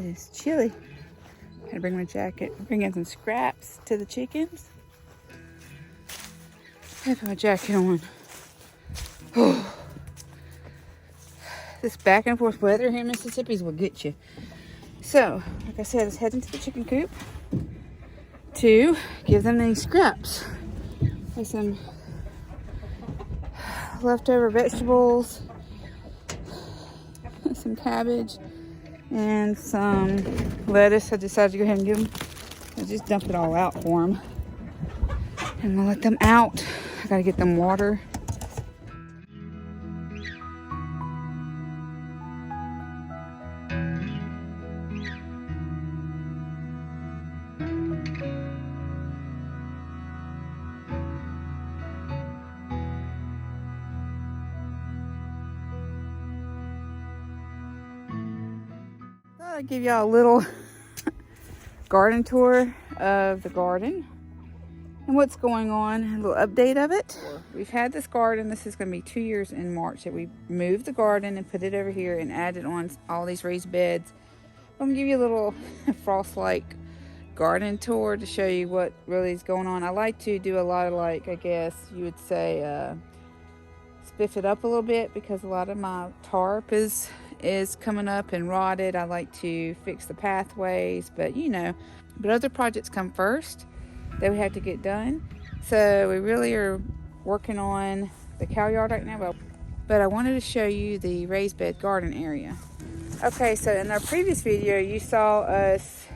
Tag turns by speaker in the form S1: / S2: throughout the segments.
S1: is chilly. I gotta bring my jacket. Bring in some scraps to the chickens. I have my jacket on. Oh. This back and forth weather here in Mississippi's will get you. So, like I said, let's head into the chicken coop to give them these scraps. Like some leftover vegetables, some cabbage, and some lettuce. I decided to go ahead and give them. I just dump it all out for them. And we'll let them out. I gotta get them water. I'll give y'all a little garden tour of the garden and what's going on, a little update of it. We've had this garden, this is going to be 2 years in March that we moved the garden and put it over here and added on all these raised beds. I'm going to give you a little frost-like garden tour to show you what really is going on. I like to do a lot of, like, I guess you would say, spiff it up a little bit because a lot of my tarp is coming up and rotted. I like to fix the pathways, but other projects come first that we have to get done. So we really are working on the cow yard right now, but I wanted to show you the raised bed garden area. Okay, so in our previous video you saw us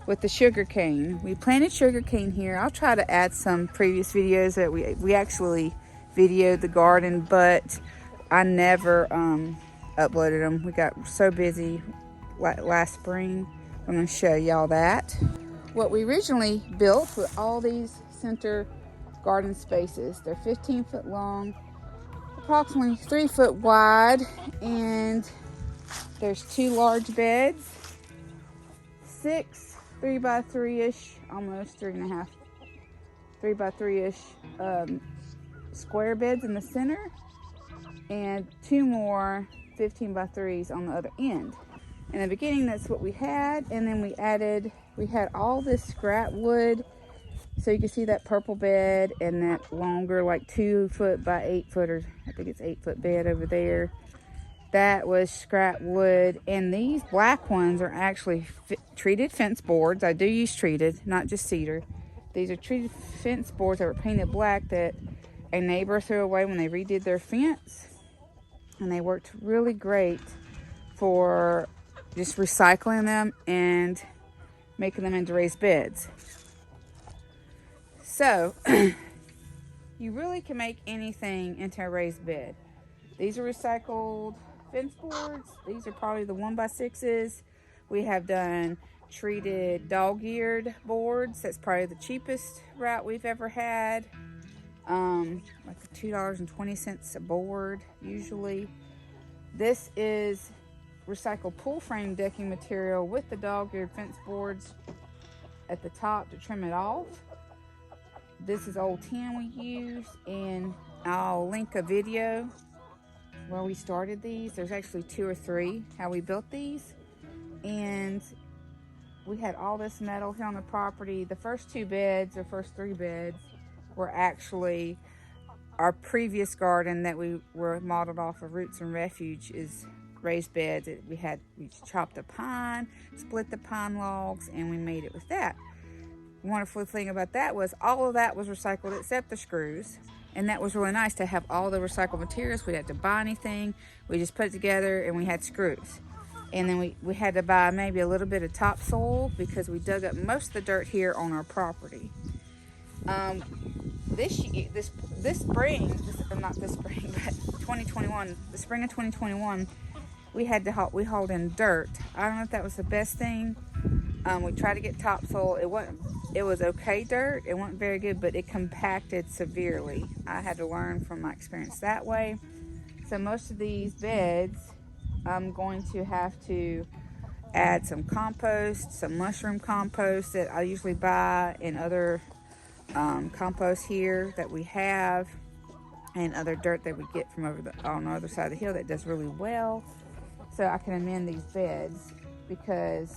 S1: with the sugar cane. We planted sugar cane here. I'll try to add some previous videos that we actually videoed the garden, but I never uploaded them. We got so busy last spring. I'm going to show y'all that. What we originally built with all these center garden spaces. They're 15 foot long, approximately 3 foot wide, and there's 2 large beds, 6 3x3-ish, almost 3.5, 3x3-ish square beds in the center, and 2 more 15x3s on the other end. In the beginning, that's what we had, and then we had all this scrap wood. So you can see that purple bed and that longer, like 2 foot by 8 foot, or I think it's 8 foot bed over there. That was scrap wood, and these black ones are actually treated fence boards. I do use treated, not just cedar. These are treated fence boards that were painted black that a neighbor threw away when they redid their fence, and they worked really great for just recycling them and making them into raised beds. So you really can make anything into a raised bed. These are recycled fence boards. These are probably the 1x6s. We have done treated dog-eared boards. That's probably the cheapest route we've ever had. Like $2.20 a board usually. This is recycled pull frame decking material with the dog-eared fence boards at the top to trim it off. This is old tin we use, and I'll link a video where we started these. There's actually 2 or 3 how we built these, and we had all this metal here on the property. The first 2 beds, or first 3 beds, were actually our previous garden that we were modeled off of Roots and Refuge is raised beds. We chopped a pine, split the pine logs, and we made it with that. The wonderful thing about that was all of that was recycled except the screws, and that was really nice to have all the recycled materials. We didn't have to buy anything. We just put it together, and we had screws. And then we had to buy maybe a little bit of topsoil because we dug up most of the dirt here on our property. This spring, not this spring, but 2021, the spring of 2021, we hauled in dirt. I don't know if that was the best thing. We tried to get topsoil. It was okay dirt. It wasn't very good, but it compacted severely. I had to learn from my experience that way. So most of these beds, I'm going to have to add some compost, some mushroom compost that I usually buy, and other compost here that we have, and other dirt that we get from on the other side of the hill that does really well, so I can amend these beds. because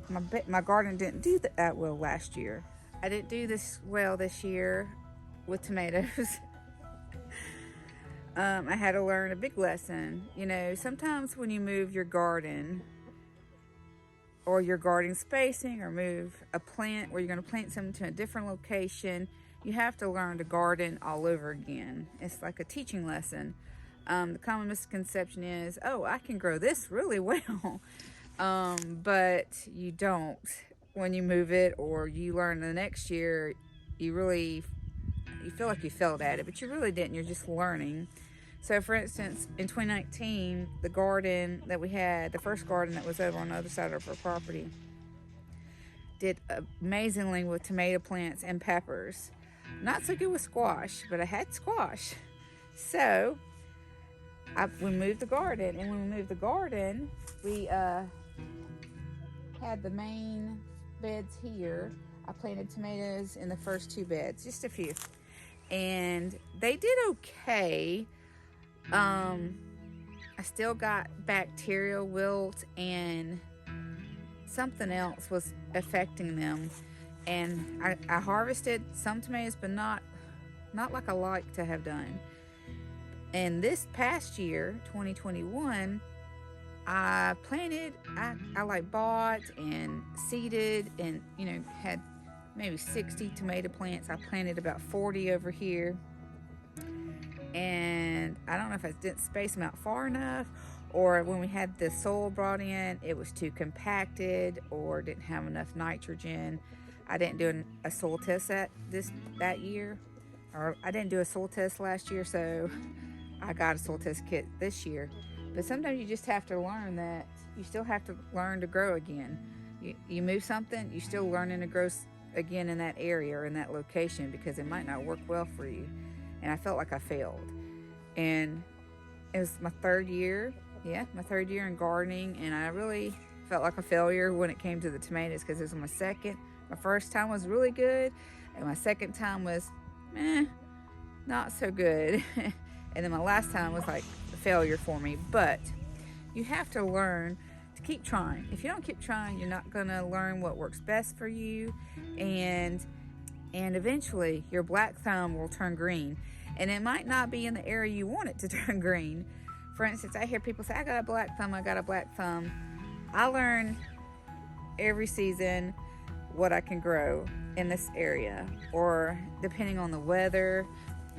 S1: my garden didn't do that well last year. I didn't do this well this year with tomatoes. I had to learn a big lesson. You know, sometimes when you move your garden or your garden spacing, or move a plant where you're going to plant something to a different location, you have to learn to garden all over again. It's like a teaching lesson. The common misconception is, oh, I can grow this really well. But you don't. When you move it or you learn the next year, you feel like you failed at it, but you really didn't. You're just learning. So for instance, in 2019, the garden that we had, the first garden that was over on the other side of our property, did amazingly with tomato plants and peppers. Not so good with squash, but I had squash. So we moved the garden, and when we moved the garden, we had the main beds here. I planted tomatoes in the first 2 beds, just a few, and they did okay. I still got bacterial wilt, and something else was affecting them, and I harvested some tomatoes, but not like I like to have done. And this past year, 2021, I planted, I like bought and seeded, and you know, had maybe 60 tomato plants. I planted about 40 over here, and I don't know if I didn't space them out far enough, or when we had the soil brought in, it was too compacted or didn't have enough nitrogen. I didn't do a soil test that year, or I didn't do a soil test last year, so I got a soil test kit this year. But sometimes you just have to learn that you still have to learn to grow again. You move something, you're still learning to grow again in that area or in that location, because it might not work well for you. And I felt like I failed. And it was my 3rd year. Yeah, my 3rd year in gardening, and I really felt like a failure when it came to the tomatoes, because it was my second. My first time was really good, and my second time was not so good. And then my last time was like a failure for me. But you have to learn to keep trying. If you don't keep trying, you're not gonna learn what works best for you, and eventually your black thumb will turn green. And it might not be in the area you want it to turn green. For instance, I hear people say, I got a black thumb, I got a black thumb. I learn every season what I can grow in this area, or depending on the weather,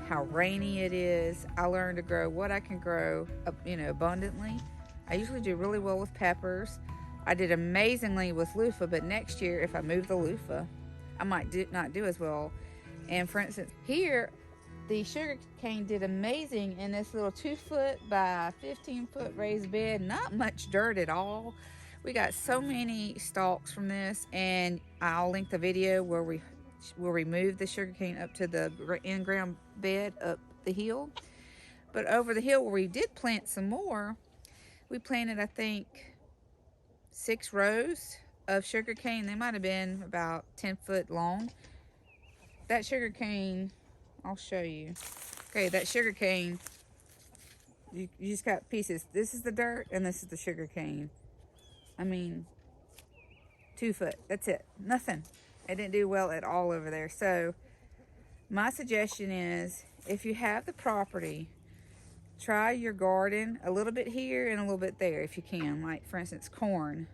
S1: how rainy it is, I learn to grow what I can grow, abundantly. I usually do really well with peppers. I did amazingly with loofah, but next year, if I move the loofah, I might not do as well. And for instance, here, the sugar cane did amazing in this little 2-foot by 15-foot raised bed. Not much dirt at all. We got so many stalks from this, and I'll link the video where we moved the sugar cane up to the in-ground bed up the hill. But over the hill where we did plant some more, we planted, I think, 6 rows of sugar cane. They might have been about 10 foot long. That sugar cane, I'll show you. Okay, that sugar cane, you just got pieces. This is the dirt, and this is the sugar cane. I mean, 2 foot, that's it, nothing. It didn't do well at all over there. So my suggestion is, if you have the property, try your garden a little bit here and a little bit there if you can. Like, for instance, corn.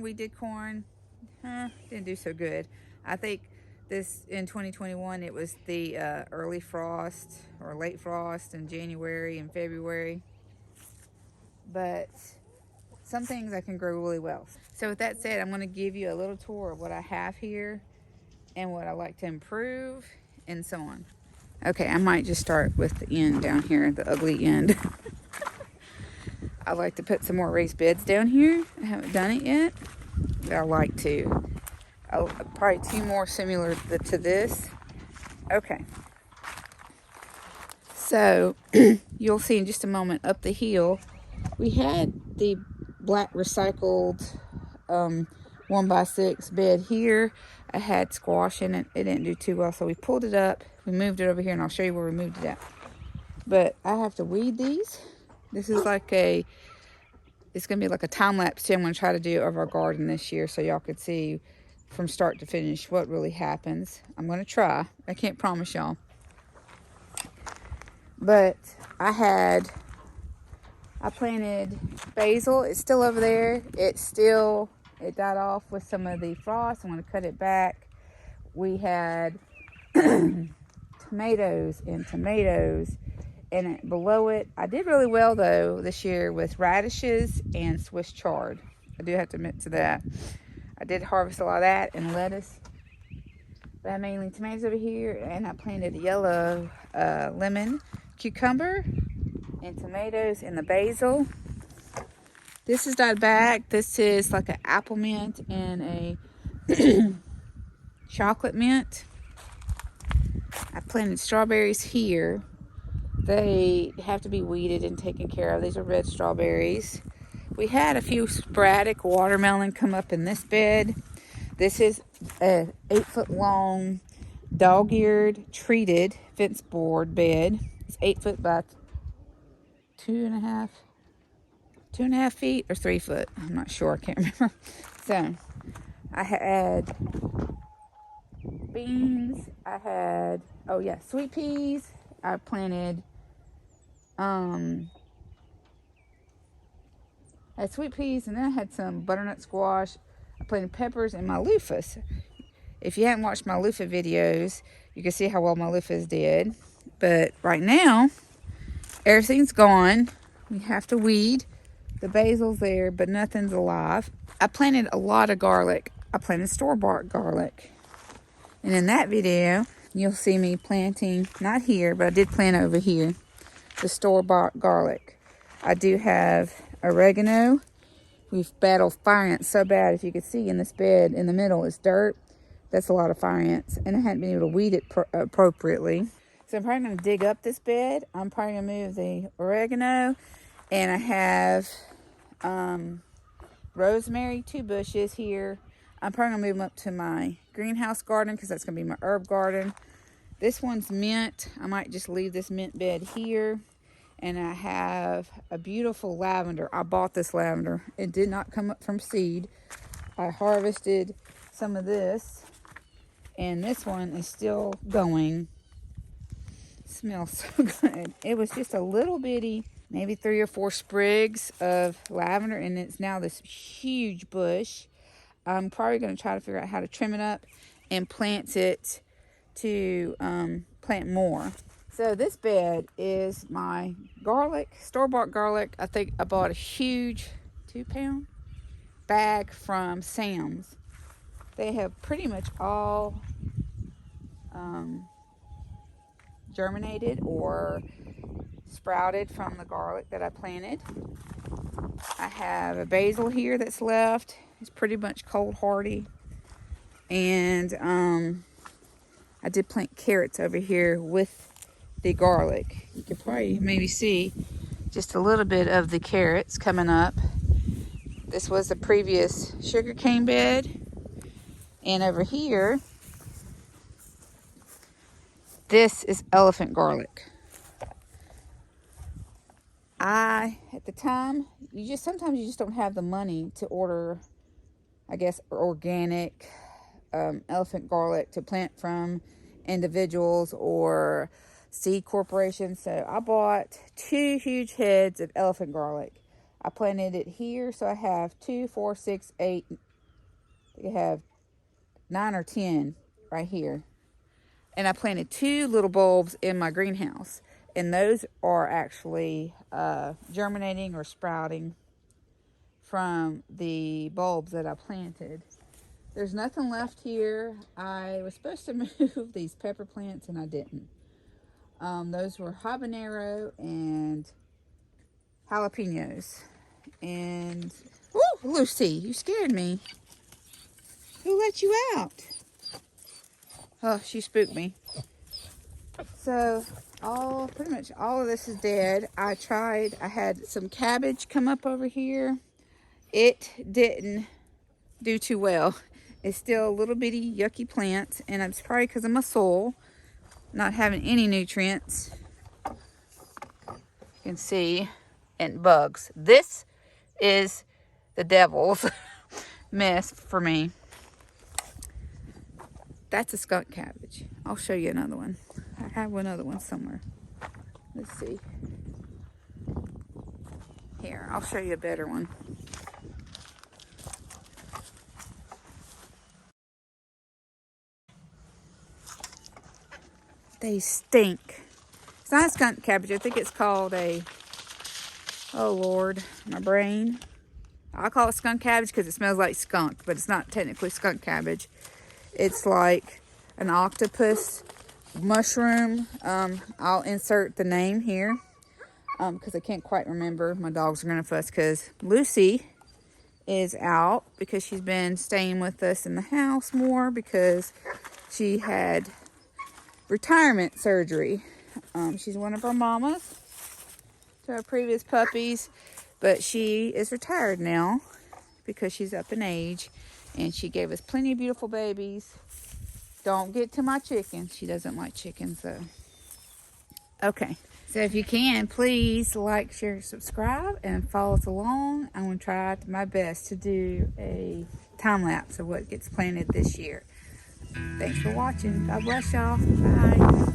S1: We did corn, didn't do so good. I think this, in 2021, it was the early frost or late frost in January and February. But some things I can grow really well. So with that said, I'm going to give you a little tour of what I have here and what I like to improve and so on. Okay, I might just start with the end down here, the ugly end. I like to put some more raised beds down here. I haven't done it yet, but I like to. I'll probably 2 more similar to this. Okay. So you'll see in just a moment up the hill, we had the black recycled 1x6 bed here. I had squash in it. It didn't do too well, so we pulled it up. We moved it over here, and I'll show you where we moved it at. But I have to weed these. This is like a it's going to be like a time-lapse too. I'm going to try to do of our garden this year so y'all could see from start to finish what really happens. I'm going to try. I can't promise y'all. But I planted basil. It's still over there. It died off with some of the frost. I'm going to cut it back. We had tomatoes, and below it, I did really well though this year with radishes and Swiss chard. I do have to admit to that. I did harvest a lot of that and lettuce, but mainly tomatoes over here, and I planted yellow lemon, cucumber, and tomatoes in the basil. This is died back. This is like an apple mint and a chocolate mint. I planted strawberries here. They have to be weeded and taken care of. These are red strawberries. We had a few sporadic watermelon come up in this bed. This is a 8-foot long dog-eared treated fence board bed. It's 8 foot by 2.5 feet or 3 foot. I'm not sure. I can't remember. So I had beans. I had, oh yeah, sweet peas. I planted I had sweet peas, and then I had some butternut squash. I planted peppers and my loofahs. If you hadn't watched my loofah videos, you can see how well my loofahs did. But right now, everything's gone. We have to weed. The basil's there, but nothing's alive. I planted a lot of garlic. I planted store-bought garlic. And in that video, you'll see me planting, not here, but I did plant over here, the store-bought garlic. I do have oregano. We've battled fire ants so bad. If you could see in this bed in the middle is dirt. That's a lot of fire ants, and I hadn't been able to weed it appropriately. So I'm probably going to dig up this bed. I'm probably going to move the oregano, and I have rosemary, 2 bushes here. I'm probably going to move them up to my greenhouse garden because that's going to be my herb garden. This one's mint. I might just leave this mint bed here. And I have a beautiful lavender. I bought this lavender. It did not come up from seed. I harvested some of this. And this one is still going. It smells so good. It was just a little bitty, maybe 3 or 4 sprigs of lavender. And it's now this huge bush. I'm probably going to try to figure out how to trim it up and plant it to plant more. So this bed is my garlic, store-bought garlic. I think I bought a huge 2-pound bag from Sam's. They have pretty much all germinated or sprouted from the garlic that I planted. I have a basil here that's left. It's pretty much cold hardy. And I did plant carrots over here with the garlic. You can probably maybe see just a little bit of the carrots coming up. This was the previous sugarcane bed. And over here, this is elephant garlic. At the time, sometimes you just don't have the money to order, I guess, organic elephant garlic to plant from individuals or seed corporations. So I bought 2 huge heads of elephant garlic. I planted it here, so I have 2, 4, 6, 8. I have 9 or 10 right here. And I planted 2 little bulbs in my greenhouse. And those are actually germinating or sprouting from the bulbs that I planted. There's nothing left here. I was supposed to move these pepper plants and I didn't. Those were habanero and jalapenos. And, oh, Lucy, you scared me. Who let you out? Oh, she spooked me. So, pretty much all of this is dead. I had some cabbage come up over here. It didn't do too well. It's still a little bitty yucky plant, and it's probably because of my soil not having any nutrients. You can see, and bugs. This is the devil's mess for me. That's a skunk cabbage. I'll show you another one. I have another one somewhere. Let's see. Here, I'll show you a better one. They stink. It's not a skunk cabbage. I think it's called a, oh Lord, my brain. I call it skunk cabbage because it smells like skunk, but it's not technically skunk cabbage. It's like an octopus mushroom. I'll insert the name here because I can't quite remember. My dogs are going to fuss because Lucy is out because she's been staying with us in the house more because she had retirement surgery. She's one of our mamas to our previous puppies, but she is retired now because she's up in age, and she gave us plenty of beautiful babies. Don't get to my chicken. She doesn't like chickens though. Okay, so if you can, please like, share, subscribe, and follow us along. I'm going to try my best to do a time lapse of what gets planted this year. Thanks for watching. God bless y'all. Bye.